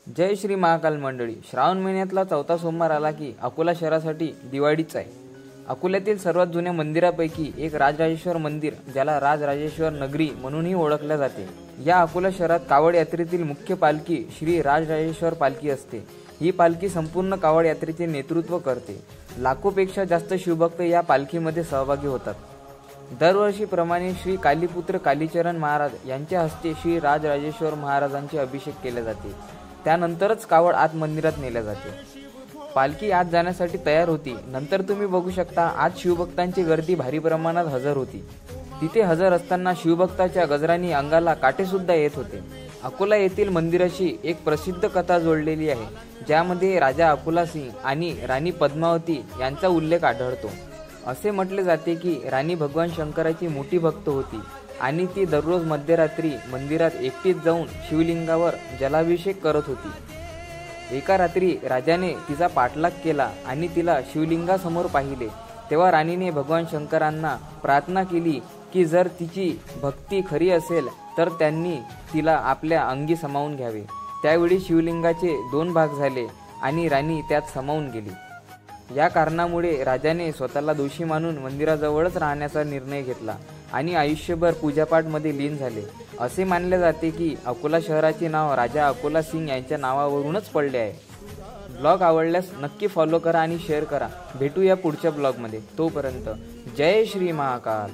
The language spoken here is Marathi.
जय श्री महाकाल मंडळी. श्रावण महिन्यातला चौथा सोमवार आला की अकोला शहरासाठी दिवाळीच आहे. अकोल्यातील सर्वात जुन्या मंदिरापैकी एक राजराजेश्वर मंदिर, ज्याला राजराजेश्वर नगरी म्हणूनही ओळखले जाते. या अकोला शहरात कावड यात्रेतील मुख्य पालखी श्री राजराजेश्वर पालखी असते. ही पालखी संपूर्ण कावड यात्रेचे नेतृत्व करते. लाखोपेक्षा जास्त शिवभक्त या पालखीमध्ये सहभागी होतात. दरवर्षीप्रमाणे श्री कालीपुत्र कालीचरण महाराज यांच्या हस्ते श्री राजराजेश्वर महाराजांचे अभिषेक केले जाते. त्यानंतरच कावड आत मंदिरात नेल्या जाते. पालखी आत जाण्यासाठी तयार होती. नंतर तुम्ही बघू शकता आज शिवभक्तांची गर्दी भारी प्रमाणात हजर होती. तिथे हजर असताना शिवभक्ताच्या गजरांनी अंगाला काटेसुद्धा येत होते. अकोला येथील मंदिराशी एक प्रसिद्ध कथा जोडलेली आहे, ज्यामध्ये राजा अकोला सिंह आणि राणी पद्मावती यांचा उल्लेख आढळतो. असे म्हटले जाते की राणी भगवान शंकराची मोठी भक्त होती आणि ती दररोज मध्यरात्री मंदिरात एकटीच जाऊन शिवलिंगावर जलाभिषेक करत होती. एका रात्री राजाने तिचा पाठलाग केला आणि तिला शिवलिंगासमोर पाहिले. तेव्हा राणीने भगवान शंकरांना प्रार्थना केली की जर तिची भक्ती खरी असेल तर त्यांनी तिला आपल्या अंगी सामावून घ्यावे. त्यावेळी शिवलिंगाचे 2 भाग झाले आणि राणी त्यात सामावून गेली. या कारणामुळे राजाने स्वतःला दोषी मानून मंदिराजवळच राहण्याचा निर्णय घेतला आणि आयुष्यभर पूजापाठमध्ये लीन झाले. असे मानले जाते की अकोला शहराचे नाव राजा अकोला सिंह यांच्या नावावरूनच पडले आहे. ब्लॉग आवडल्यास नक्की फॉलो करा आणि शेअर करा. भेटूया पुढच्या ब्लॉगमध्ये. तोपर्यंत जय श्री महाकाल.